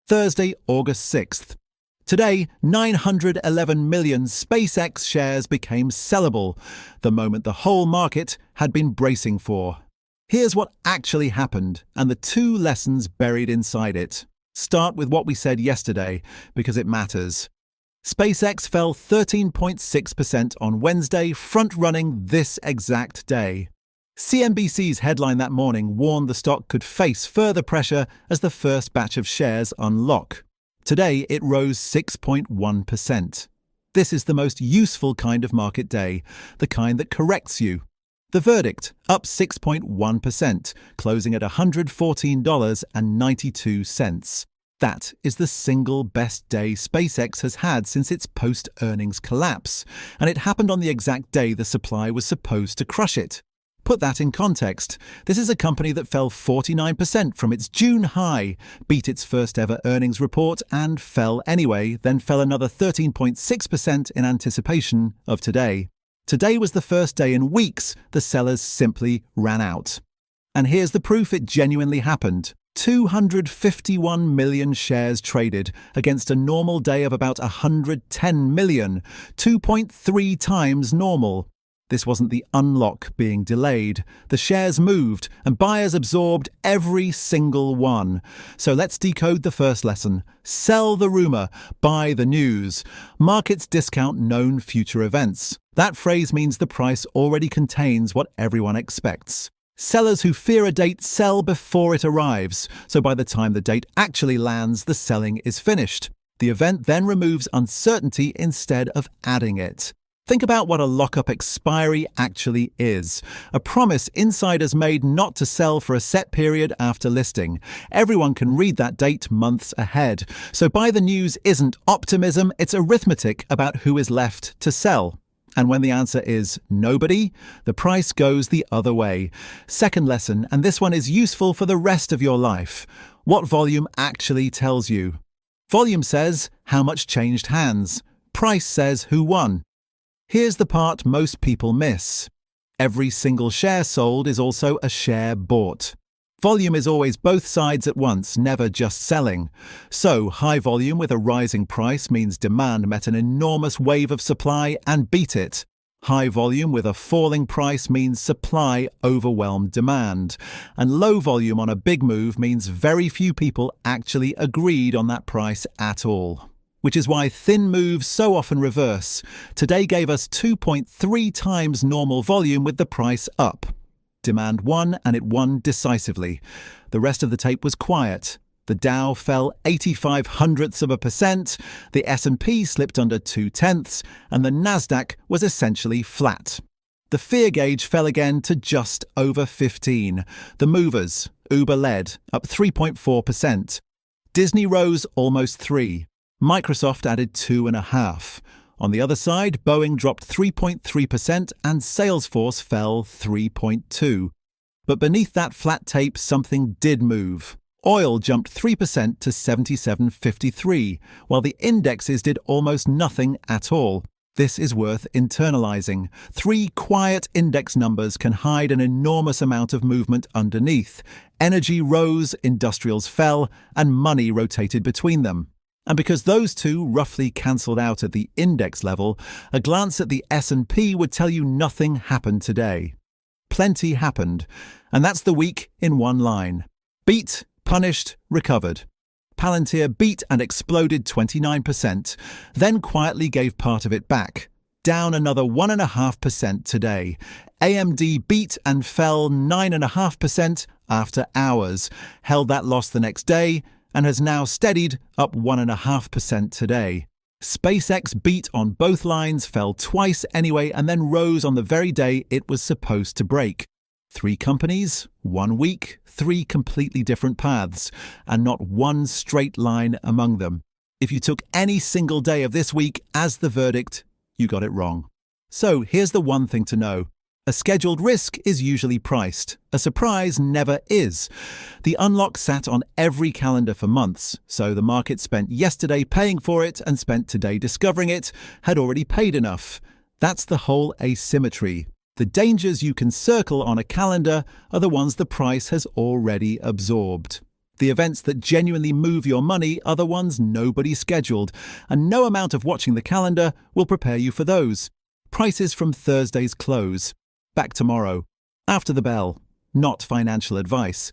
Thursday, August 6th. Today, 911 million SpaceX shares became sellable, the moment the whole market had been bracing for. Here's what actually happened, and the two lessons buried inside it. Start with what we said yesterday, because it matters. SpaceX fell 13.6% on Wednesday, front-running this exact day. CNBC's headline that morning warned the stock could face further pressure as the first batch of shares unlock. Today, it rose 6.1%. This is the most useful kind of market day, the kind that corrects you. The verdict, up 6.1%, closing at $114.92. That is the single best day SpaceX has had since its post-earnings collapse, and it happened on the exact day the supply was supposed to crush it. Put that in context. This is a company that fell 49% from its June high, beat its first ever earnings report and fell anyway, then fell another 13.6% in anticipation of today. Today was the first day in weeks the sellers simply ran out. And here's the proof it genuinely happened. 251 million shares traded against a normal day of about 110 million, 2.3 times normal. This wasn't the unlock being delayed. The shares moved, and buyers absorbed every single one. So let's decode the first lesson. Sell the rumor, buy the news. Markets discount known future events. That phrase means the price already contains what everyone expects. Sellers who fear a date sell before it arrives, so by the time the date actually lands, the selling is finished. The event then removes uncertainty instead of adding it. Think about what a lockup expiry actually is. A promise insiders made not to sell for a set period after listing. Everyone can read that date months ahead. So buy the news isn't optimism, it's arithmetic about who is left to sell. And when the answer is nobody, the price goes the other way. Second lesson, and this one is useful for the rest of your life. What volume actually tells you? Volume says how much changed hands. Price says who won. Here's the part most people miss. Every single share sold is also a share bought. Volume is always both sides at once, never just selling. So, high volume with a rising price means demand met an enormous wave of supply and beat it. High volume with a falling price means supply overwhelmed demand. And low volume on a big move means very few people actually agreed on that price at all. Which is why thin moves so often reverse. Today gave us 2.3 times normal volume with the price up. Demand won, and it won decisively. The rest of the tape was quiet. The Dow fell 0.85%, the S&P slipped under 0.2, and the Nasdaq was essentially flat. The fear gauge fell again to just over 15. The movers, Uber led, up 3.4%. Disney rose almost 3%. Microsoft added 2.5%. On the other side, Boeing dropped 3.3% and Salesforce fell 3.2%. But beneath that flat tape, something did move. Oil jumped 3% to 77.53, while the indexes did almost nothing at all. This is worth internalizing. 3 quiet index numbers can hide an enormous amount of movement underneath. Energy rose, industrials fell, and money rotated between them. And because those two roughly cancelled out at the index level, a glance at the S&P would tell you nothing happened today. Plenty happened, and that's the week in one line. Beat, punished, recovered. Palantir beat and exploded 29%, then quietly gave part of it back, down another 1.5% today. AMD beat and fell 9.5% after hours, held that loss the next day, and has now steadied up 1.5% today. SpaceX beat on both lines, fell twice anyway, and then rose on the very day it was supposed to break. 3 companies, 1 week, 3 completely different paths, and not one straight line among them. If you took any single day of this week as the verdict, you got it wrong. So here's the one thing to know. A scheduled risk is usually priced. A surprise never is. The unlock sat on every calendar for months, so the market spent yesterday paying for it and spent today discovering it, had already paid enough. That's the whole asymmetry. The dangers you can circle on a calendar are the ones the price has already absorbed. The events that genuinely move your money are the ones nobody scheduled, and no amount of watching the calendar will prepare you for those. Prices from Thursday's close. Back tomorrow. After the bell. Not financial advice.